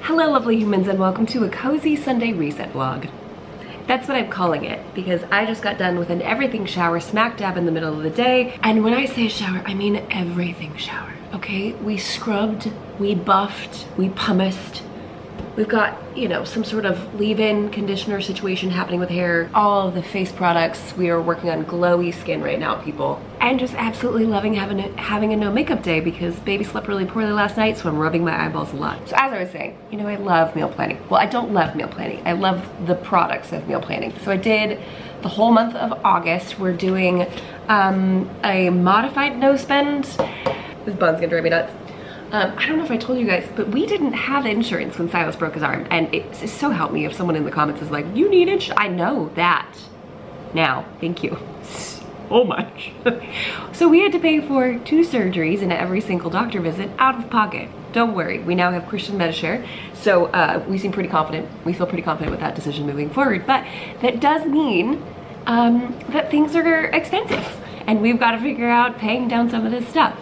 Hello lovely humans and welcome to a cozy Sunday reset vlog. That's what I'm calling it because I just got done with an everything shower smack dab in the middle of the day. And when I say shower, I mean everything shower, okay? We scrubbed, we buffed, we pumiced. We've got, you know, some sort of leave-in conditioner situation happening with hair. All of the face products. We are working on glowy skin right now, people. And just absolutely loving having a no makeup day because baby slept really poorly last night, so I'm rubbing my eyeballs a lot. So as I was saying, you know, I love meal planning. Well, I don't love meal planning. I love the products of meal planning. So I did the whole month of August. We're doing a modified no spend. This bun's gonna drive me nuts. I don't know if I told you guys, but we didn't have insurance when Silas broke his arm. And it's so help me if someone in the comments is like, you need insurance. I know that now, thank you so much. So we had to pay for 2 surgeries and every single doctor visit out of pocket. Don't worry, we now have Christian Medishare. So we seem pretty confident. We feel pretty confident with that decision moving forward. But that does mean that things are expensive and we've got to figure out paying down some of this stuff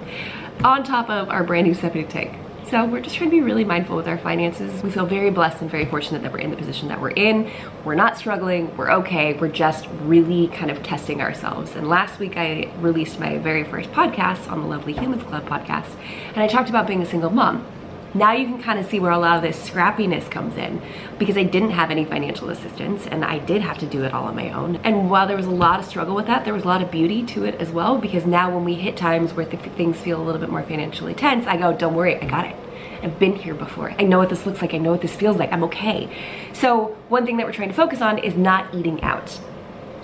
on top of our brand new septic tank. So we're just trying to be really mindful with our finances. We feel very blessed and very fortunate that we're in the position that we're in. We're not struggling, we're okay. We're just really kind of testing ourselves. And last week I released my very first podcast on the Lovely Humans Club podcast. And I talked about being a single mom. Now you can kind of see where a lot of this scrappiness comes in because I didn't have any financial assistance and I did have to do it all on my own. And while there was a lot of struggle with that, there was a lot of beauty to it as well because now when we hit times where things feel a little bit more financially tense, I go, don't worry, I got it. I've been here before. I know what this looks like. I know what this feels like. I'm okay. So one thing that we're trying to focus on is not eating out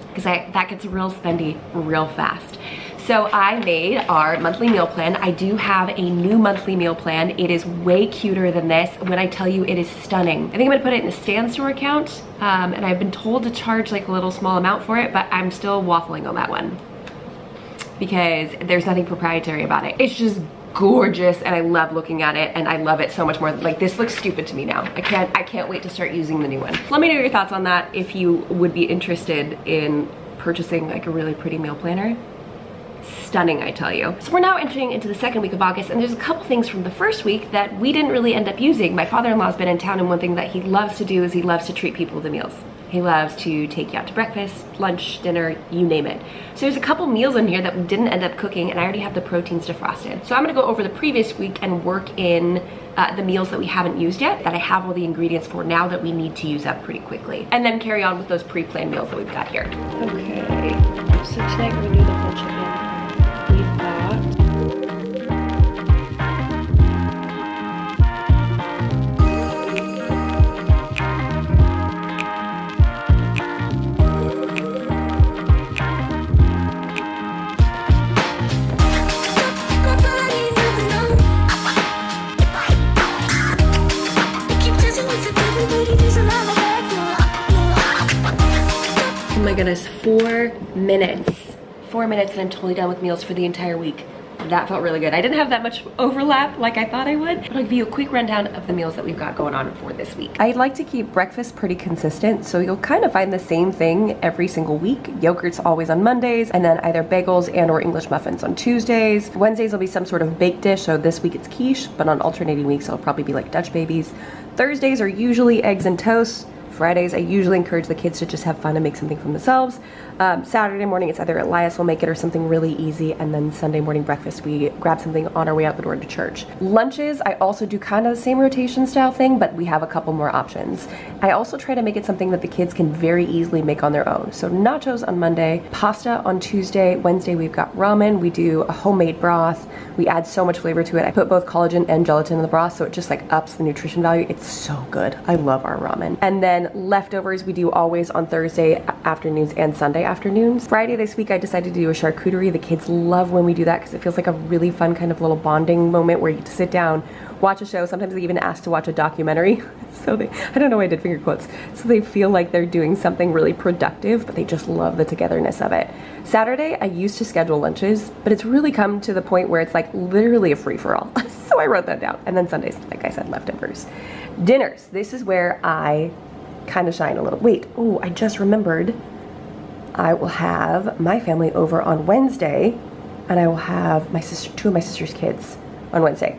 because that gets real spendy real fast. So I made our monthly meal plan. I do have a new monthly meal plan. It is way cuter than this. When I tell you it is stunning. I think I'm gonna put it in a Stan Store account and I've been told to charge like a little small amount for it, but I'm still waffling on that one because there's nothing proprietary about it. It's just gorgeous and I love looking at it and I love it so much more. Like this looks stupid to me now. I can't wait to start using the new one. Let me know your thoughts on that if you would be interested in purchasing like a really pretty meal planner. Stunning, I tell you. So we're now entering into the second week of August and there's a couple things from the first week that we didn't really end up using. My father-in-law's been in town and one thing that he loves to do is he loves to treat people to meals. He loves to take you out to breakfast, lunch, dinner, you name it. So there's a couple meals in here that we didn't end up cooking and I already have the proteins defrosted. So I'm gonna go over the previous week and work in the meals that we haven't used yet, that I have all the ingredients for now that we need to use up pretty quickly. And then carry on with those pre-planned meals that we've got here. Okay, so tonight we're gonna do the whole chicken. We've got oh my goodness, 4 minutes. 4 minutes and I'm totally done with meals for the entire week. That felt really good. I didn't have that much overlap like I thought I would, but I'll give you a quick rundown of the meals that we've got going on for this week. I like to keep breakfast pretty consistent, so you'll kind of find the same thing every single week. Yogurt's always on Mondays, and then either bagels and or English muffins on Tuesdays. Wednesdays will be some sort of baked dish, so this week it's quiche, but on alternating weeks it'll probably be like Dutch babies. Thursdays are usually eggs and toast. Fridays, I usually encourage the kids to just have fun and make something for themselves. Saturday morning, it's either Elias will make it or something really easy, and then Sunday morning breakfast, we grab something on our way out the door to church. Lunches, I also do kind of the same rotation style thing, but we have a couple more options. I also try to make it something that the kids can very easily make on their own. So nachos on Monday, pasta on Tuesday, Wednesday we've got ramen, we do a homemade broth, we add so much flavor to it. I put both collagen and gelatin in the broth, so it just like ups the nutrition value. It's so good. I love our ramen. And then leftovers we do always on Thursday afternoons and Sunday afternoons. Friday this week I decided to do a charcuterie. The kids love when we do that because it feels like a really fun kind of little bonding moment where you get to sit down, watch a show. Sometimes they even ask to watch a documentary. So they, I don't know why I did finger quotes. So they feel like they're doing something really productive, but they just love the togetherness of it. Saturday I used to schedule lunches, but it's really come to the point where it's like literally a free-for-all. So I wrote that down. And then Sundays, like I said, leftovers. Dinners, this is where I kind of shine a little. Wait, oh, I just remembered. I will have my family over on Wednesday, and I will have my sister, 2 of my sister's kids on Wednesday.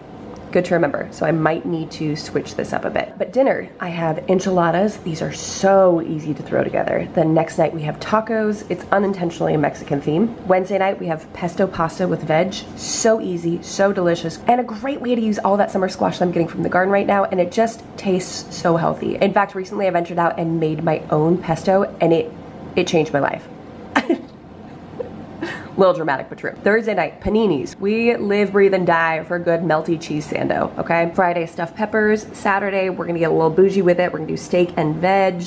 Good to remember. So I might need to switch this up a bit. But dinner, I have enchiladas. These are so easy to throw together. The next night we have tacos. It's unintentionally a Mexican theme. Wednesday night we have pesto pasta with veg. So easy, so delicious, and a great way to use all that summer squash that I'm getting from the garden right now, and it just tastes so healthy. In fact, recently I ventured out and made my own pesto, and it changed my life. Little dramatic, but true. Thursday night, paninis. We live, breathe, and die for a good melty cheese sando, okay? Friday, stuffed peppers. Saturday, we're gonna get a little bougie with it. We're gonna do steak and veg.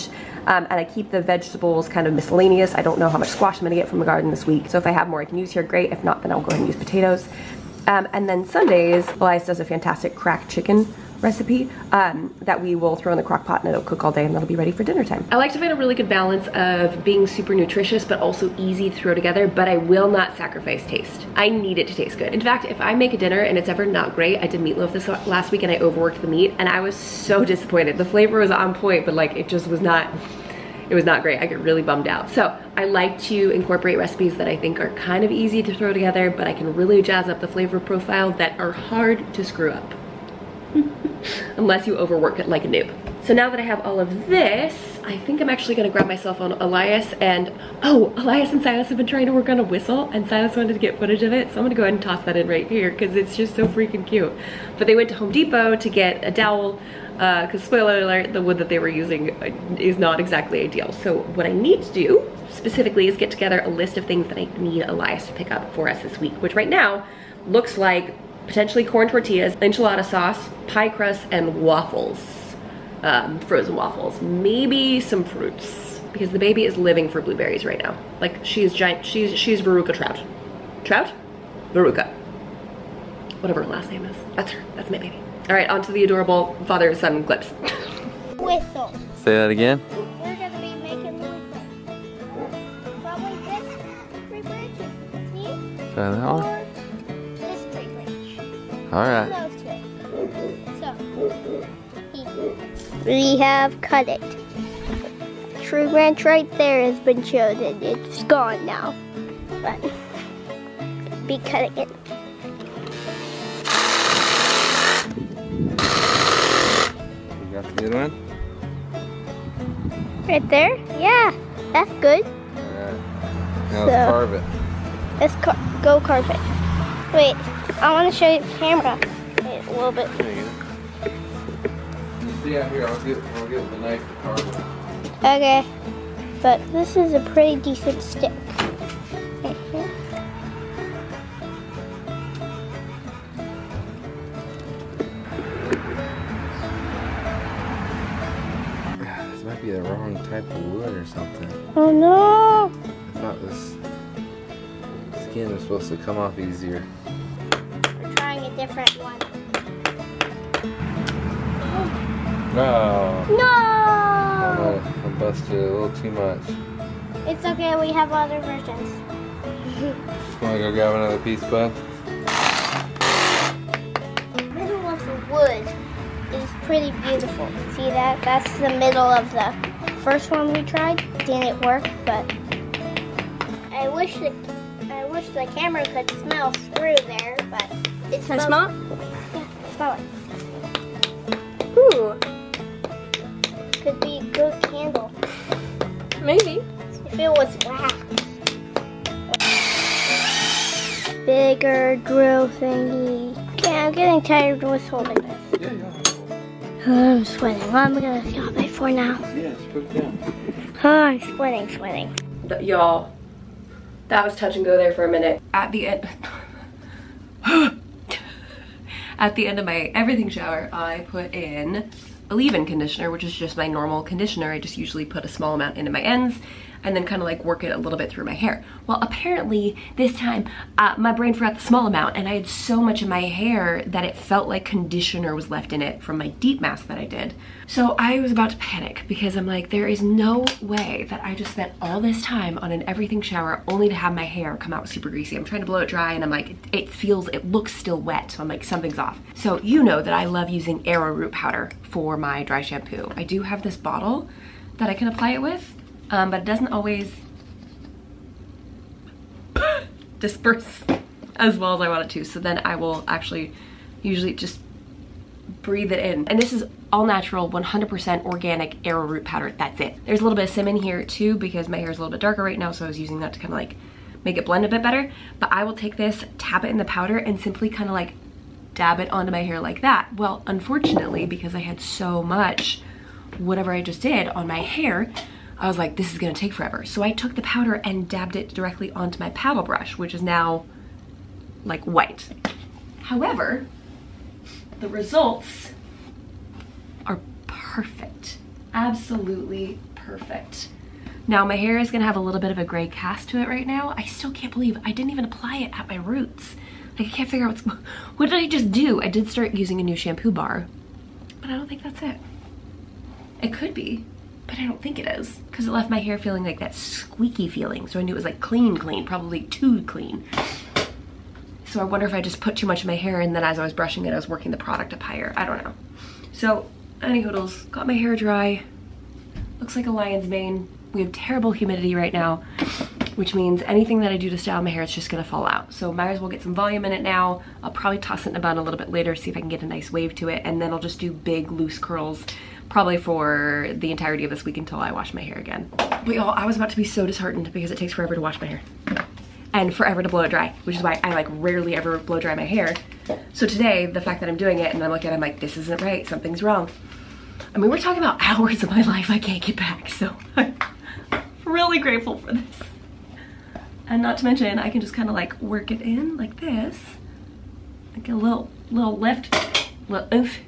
And I keep the vegetables kind of miscellaneous. I don't know how much squash I'm gonna get from the garden this week. So if I have more I can use here, great. If not, then I'll go ahead and use potatoes. And then Sundays, Elias does a fantastic cracked chicken recipe that we will throw in the crock pot and it'll cook all day and that'll be ready for dinner time. I like to find a really good balance of being super nutritious but also easy to throw together, but I will not sacrifice taste. I need it to taste good. In fact, if I make a dinner and it's ever not great, I did meatloaf this last week and I overworked the meat and I was so disappointed. The flavor was on point, but like it just was not, it was not great. I get really bummed out. So I like to incorporate recipes that I think are kind of easy to throw together, but I can really jazz up the flavor profile that are hard to screw up. Unless you overwork it like a noob. So now that I have all of this, I think I'm actually gonna grab my cell phone. Elias and Silas have been trying to work on a whistle and Silas wanted to get footage of it. So I'm gonna go ahead and toss that in right here because it's just so freaking cute. But they went to Home Depot to get a dowel because spoiler alert, the wood that they were using is not exactly ideal. So what I need to do specifically is get together a list of things that I need Elias to pick up for us this week, which right now looks like potentially corn tortillas, enchilada sauce, pie crust, and waffles, frozen waffles. Maybe some fruits, because the baby is living for blueberries right now. Like, she is giant, she's Veruca Trout. Trout? Veruca. Whatever her last name is. That's her, that's my baby. All right, on to the adorable father-son clips. Whistle. Say that again. We're gonna be making the whistle. Probably this tree branch. See? Try that one. Or this tree branch. All right. Those two. So, we have cut it. Tree branch right there has been chosen. It's gone now. But, be cutting it. You got the good one? Right there? Yeah, that's good. Alright. Now let's carve it. Let's go carve it. Wait, I want to show you the camera. Wait, a little bit. There you go. Yeah, here, I'll get the knife to carve it. Okay, but this is a pretty decent stick. This might be the wrong type of wood or something. Oh no! I thought this skin was supposed to come off easier. We're trying a different one. No! No! I busted it a little too much. It's okay, we have other versions. Want to go grab another piece, bud? The middle of the wood is pretty beautiful. See that? That's the middle of the first one we tried. Didn't work, but I wish the camera could smell through there, but it smells. smell? Yeah, smell it. Ooh, Could be a good candle. maybe. If it was wax. Bigger drill thingy. Okay, I'm getting tired with holding this. Yeah, you'll have it. I'm sweating. I'm gonna stop it for now. Yeah, just put it down. I'm sweating. Y'all, that was touch and go there for a minute. At the end, at the end of my everything shower, I put in a leave-in conditioner, which is just my normal conditioner. I just usually put a small amount into my ends and then kind of like work it a little bit through my hair. Well, apparently this time my brain forgot the small amount and I had so much in my hair that it felt like conditioner was left in it from my deep mask that I did. So I was about to panic because I'm like, there is no way that I just spent all this time on an everything shower only to have my hair come out super greasy. I'm trying to blow it dry and I'm like, it looks still wet. So I'm like, something's off. So you know that I love using arrowroot powder for my dry shampoo. I do have this bottle that I can apply it with. But it doesn't always disperse as well as I want it to. So then I will actually usually just breathe it in. And this is all natural, 100% organic arrowroot powder. That's it. There's a little bit of cinnamon here too because my hair is a little bit darker right now, so I was using that to kind of like make it blend a bit better. But I will take this, tap it in the powder, and simply kind of like dab it onto my hair like that. Well, unfortunately, because I had so much whatever I just did on my hair, I was like, this is gonna take forever. So I took the powder and dabbed it directly onto my paddle brush, which is now like white. However, the results are perfect. Absolutely perfect. Now my hair is gonna have a little bit of a gray cast to it right now. I still can't believe I didn't even apply it at my roots. Like I can't figure out what did I just do? I did start using a new shampoo bar, but I don't think that's it. It could be, but I don't think it is, because it left my hair feeling like that squeaky feeling. So I knew it was like clean, probably too clean. So I wonder if I just put too much in my hair and then as I was brushing it, I was working the product up higher. I don't know. So any hoodles, got my hair dry. Looks like a lion's mane. We have terrible humidity right now, which means anything that I do to style my hair, it's just gonna fall out. So might as well get some volume in it now. I'll probably toss it in a bun a little bit later, see if I can get a nice wave to it, and then I'll just do big loose curls probably for the entirety of this week until I wash my hair again. But y'all, I was about to be so disheartened because it takes forever to wash my hair and forever to blow it dry, which is why I like rarely ever blow dry my hair. So today, the fact that I'm doing it and I'm looking at it, I'm like, this isn't right, something's wrong. I mean, we're talking about hours of my life I can't get back, so I'm really grateful for this. And not to mention, I can just kind of like work it in like this. Like a little lift, little oof,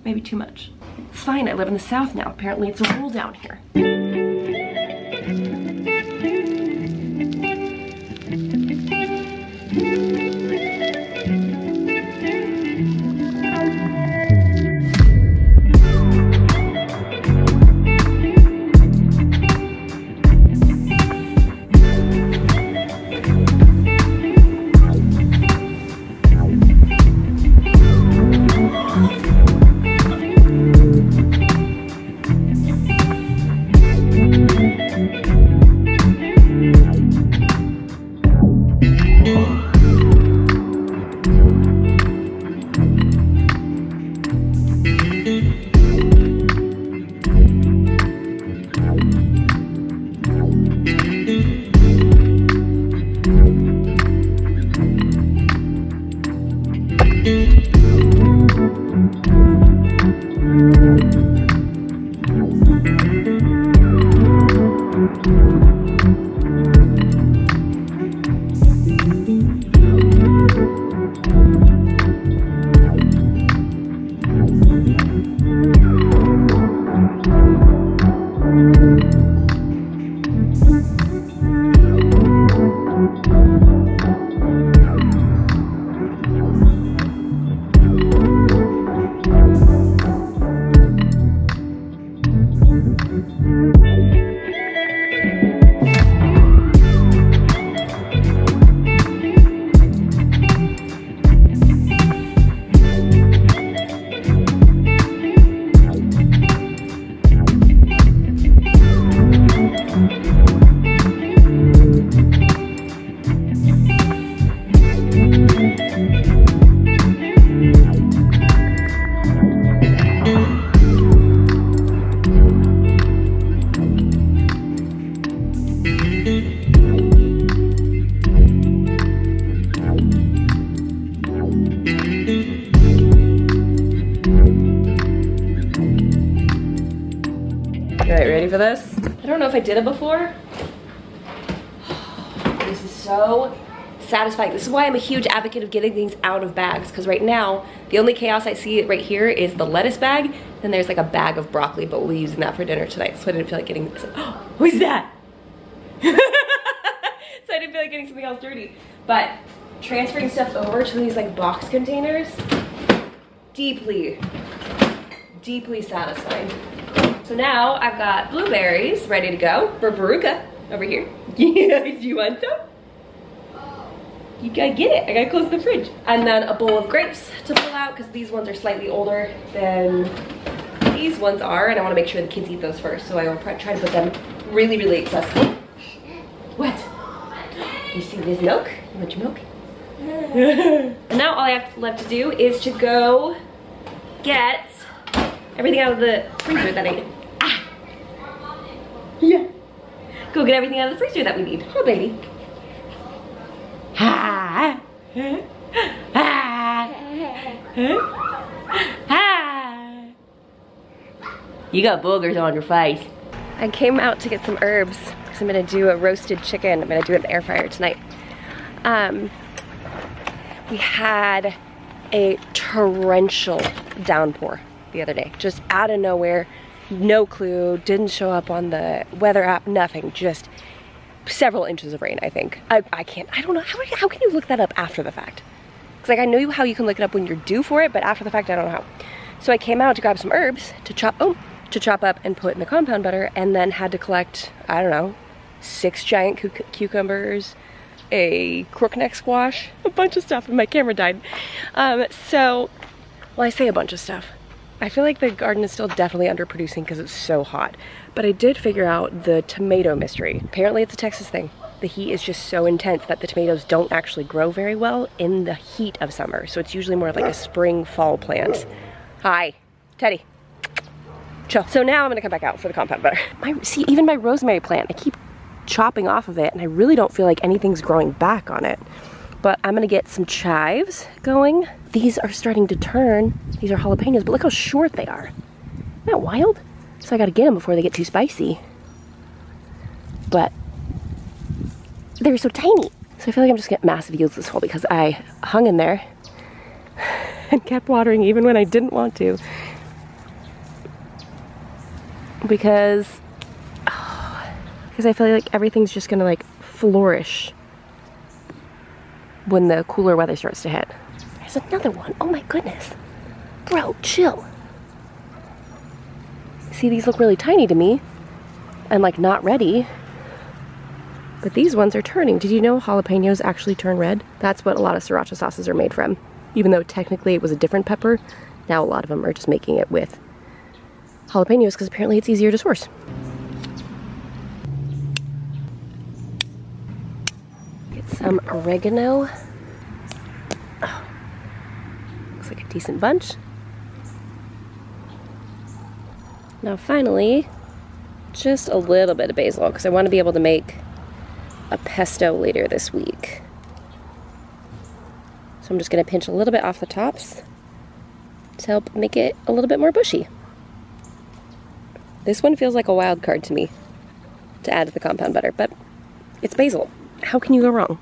maybe too much. It's fine, I live in the South now. Apparently it's a rule down here. Alright, ready for this? I don't know if I did it before. This is so satisfying. This is why I'm a huge advocate of getting things out of bags, because right now, the only chaos I see right here is the lettuce bag, then there's like a bag of broccoli, but we'll be using that for dinner tonight, so I didn't feel like getting this. Oh, who's that? So I didn't feel like getting something else dirty. But transferring stuff over to these like box containers, deeply, deeply satisfying. So now I've got blueberries ready to go for Veruca over here. Yeah, do you want some? You gotta get it. I gotta close the fridge. And then a bowl of grapes to pull out because these ones are slightly older than these ones are, and I want to make sure the kids eat those first. So I will try to put them really, really accessible. What? You see this milk? You want your milk? And now all I have left to do is to go get everything out of the freezer that I need. Ah! Yeah. Go get everything out of the freezer that we need. Oh, baby. Ah. Ah. Ah. You got boogers on your face. I came out to get some herbs because I'm gonna do a roasted chicken. I'm gonna do it in the air fryer tonight. We had a torrential downpour the other day, just out of nowhere, no clue, didn't show up on the weather app, nothing, just several inches of rain, I think. I don't know, how can you look that up after the fact? Because like I know how you can look it up when you're due for it, but after the fact, I don't know how. So I came out to grab some herbs to chop up and put in the compound butter, and then had to collect, I don't know, 6 giant cucumbers, a crookneck squash, a bunch of stuff, and my camera died. Well, I say a bunch of stuff. I feel like the garden is still definitely underproducing because it's so hot. But I did figure out the tomato mystery. Apparently it's a Texas thing. The heat is just so intense that the tomatoes don't actually grow very well in the heat of summer. So it's usually more like a spring, fall plant. Hi, Teddy. Chill. So now I'm gonna come back out for the compound butter. See, even my rosemary plant, I keep chopping off of it and I really don't feel like anything's growing back on it. But I'm gonna get some chives going. These are starting to turn. These are jalapenos, but look how short they are. Isn't that wild? So I gotta get them before they get too spicy. But they're so tiny. So I feel like I'm just getting massive yields this fall because I hung in there and kept watering even when I didn't want to. Because I feel like everything's just gonna like flourish when the cooler weather starts to hit. There's another one. Oh my goodness. Bro, chill. See, these look really tiny to me and like not ready. But these ones are turning. Did you know jalapenos actually turn red? That's what a lot of sriracha sauces are made from. Even though technically it was a different pepper, now a lot of them are just making it with jalapenos because apparently it's easier to source. Get some oregano. Oh, looks like a decent bunch. Now finally, just a little bit of basil because I want to be able to make a pesto later this week. So I'm just going to pinch a little bit off the tops to help make it a little bit more bushy. This one feels like a wild card to me to add to the compound butter, but it's basil. How can you go wrong?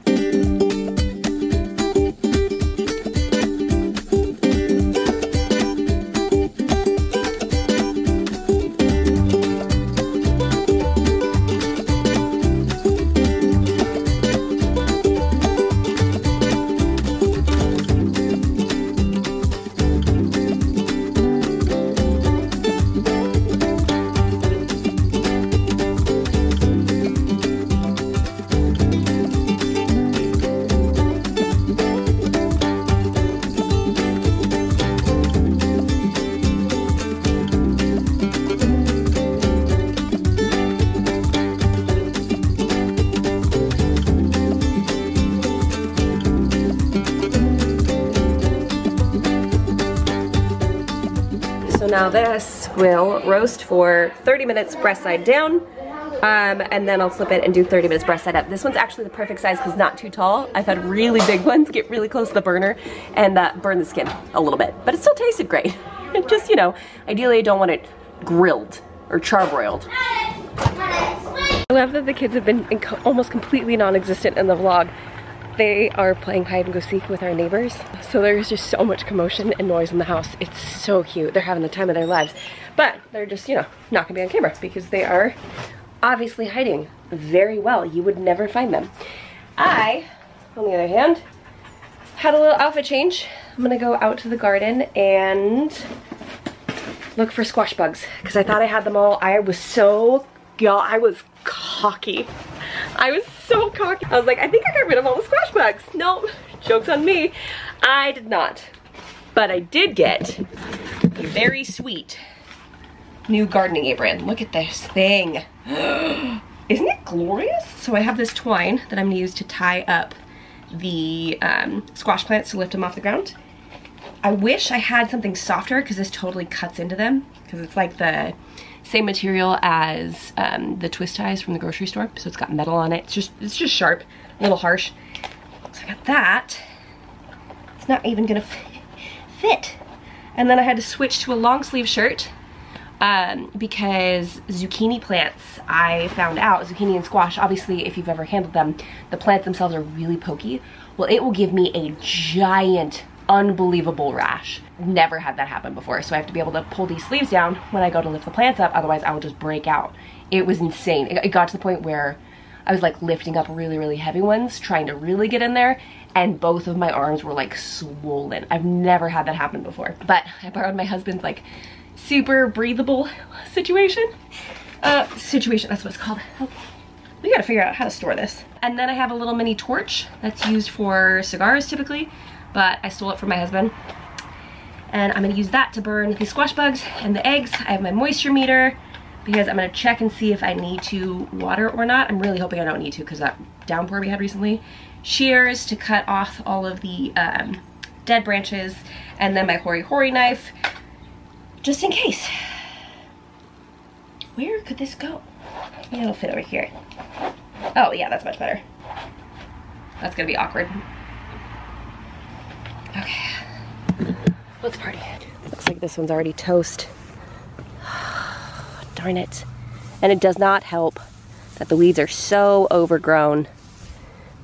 Now this will roast for 30 minutes breast side down, and then I'll flip it and do 30 minutes breast side up. This one's actually the perfect size because it's not too tall. I've had really big ones get really close to the burner and burn the skin a little bit, but it still tasted great. Just, you know, ideally I don't want it grilled or charbroiled. I love that the kids have been almost completely non-existent in the vlog. They are playing hide and go seek with our neighbors. So there's just so much commotion and noise in the house. It's so cute. They're having the time of their lives. But they're just, you know, not gonna be on camera because they are obviously hiding very well. You would never find them. I, on the other hand, had a little outfit change. I'm gonna go out to the garden and look for squash bugs because I thought I had them all. I was cocky. I was so cocky. I was like, I think I got rid of all the squash bugs. Nope, joke's on me. I did not. But I did get a very sweet new gardening apron. Look at this thing. Isn't it glorious? So I have this twine that I'm gonna use to tie up the squash plants to lift them off the ground. I wish I had something softer because this totally cuts into them because it's like the same material as the twist ties from the grocery store. So it's got metal on it. It's just sharp, a little harsh. So I got that. It's not even gonna fit. And then I had to switch to a long sleeve shirt because zucchini plants, I found out, zucchini and squash, obviously if you've ever handled them, the plants themselves are really pokey. Well, it will give me a giant, unbelievable rash. Never had that happen before, so I have to be able to pull these sleeves down when I go to lift the plants up, otherwise I will just break out. It was insane. It got to the point where I was like lifting up really, really heavy ones, trying to really get in there, and both of my arms were like swollen. I've never had that happen before. But I borrowed my husband's like super breathable situation. Situation, that's what it's called. We gotta figure out how to store this. And then I have a little mini torch that's used for cigars typically, but I stole it from my husband. And I'm gonna use that to burn the squash bugs and the eggs. I have my moisture meter because I'm gonna check and see if I need to water or not. I'm really hoping I don't need to because that downpour we had recently. Shears to cut off all of the dead branches, and then my hori-hori knife, just in case. Where could this go? Maybe it'll fit over here. Oh yeah, that's much better. That's gonna be awkward. Okay, let's party. Looks like this one's already toast. Darn it. And it does not help that the weeds are so overgrown.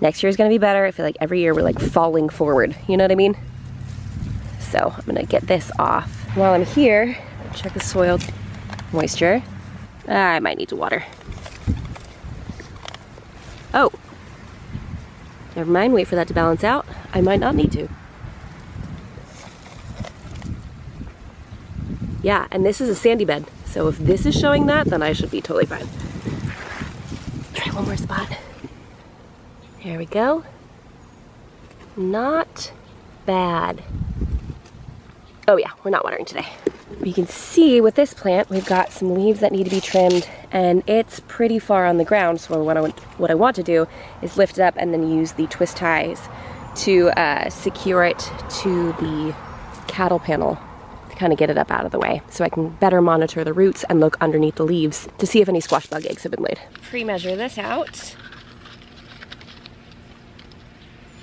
Next year is gonna be better. I feel like every year we're like falling forward, you know what I mean? So I'm gonna get this off. While I'm here, check the soil moisture. I might need to water. Oh, never mind, wait for that to balance out. I might not need to. Yeah, and this is a sandy bed. So if this is showing that, then I should be totally fine. Try one more spot. Here we go. Not bad. Oh yeah, we're not watering today. You can see with this plant, we've got some leaves that need to be trimmed, and it's pretty far on the ground. So what I want to do is lift it up and then use the twist ties to secure it to the cattle panel to kind of get it up out of the way, so I can better monitor the roots and look underneath the leaves to see if any squash bug eggs have been laid. Pre-measure this out.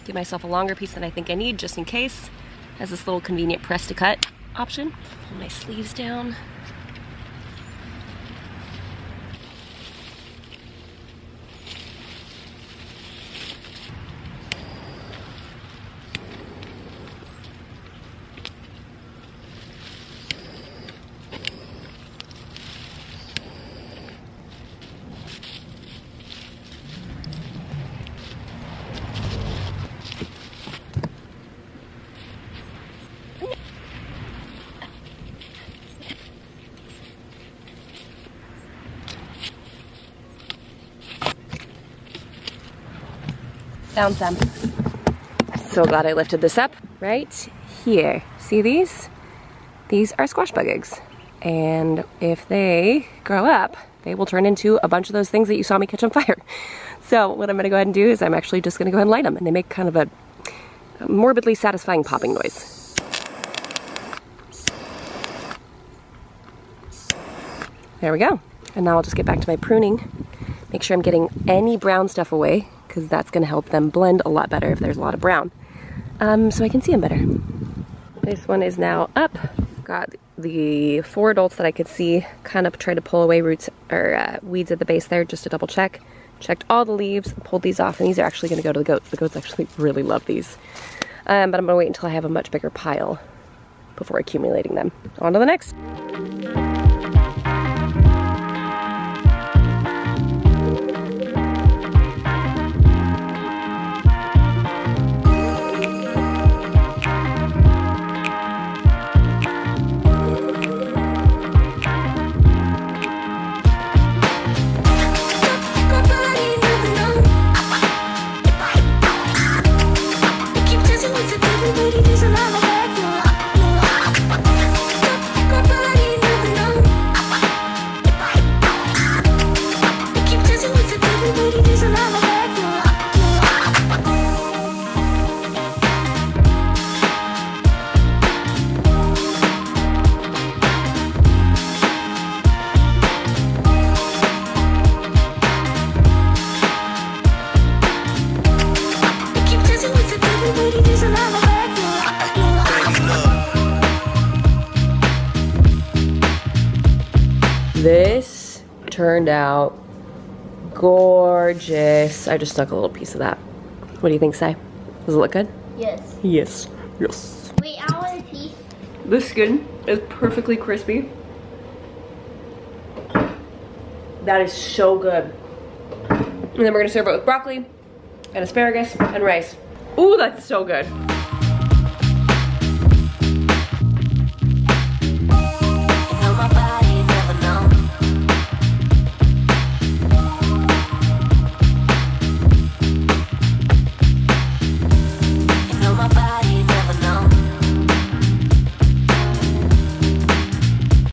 Give myself a longer piece than I think I need, just in case. Has this little convenient press to cut option. Pull my sleeves down. Found some. So glad I lifted this up. Right here. See these? These are squash bug eggs. And if they grow up, they will turn into a bunch of those things that you saw me catch on fire. So what I'm gonna go ahead and do is I'm actually just gonna go ahead and light them, and they make kind of a morbidly satisfying popping noise. There we go. And now I'll just get back to my pruning. Make sure I'm getting any brown stuff away, because that's going to help them blend a lot better if there's a lot of brown, so I can see them better. This one is now up. Got the 4 adults that I could see, kind of tried to pull away roots or weeds at the base there just to double check. Checked all the leaves, pulled these off, and these are actually going to go to the goats. The goats actually really love these. But I'm going to wait until I have a much bigger pile before accumulating them. On to the next. Everybody, there's a lot of back, This turned out gorgeous. I just stuck a little piece of that. What do you think, Sai? Does it look good? Yes. Yes. Yes. Wait, I want a piece. The skin is perfectly crispy. That is so good. And then we're gonna serve it with broccoli and asparagus and rice. Ooh, that's so good.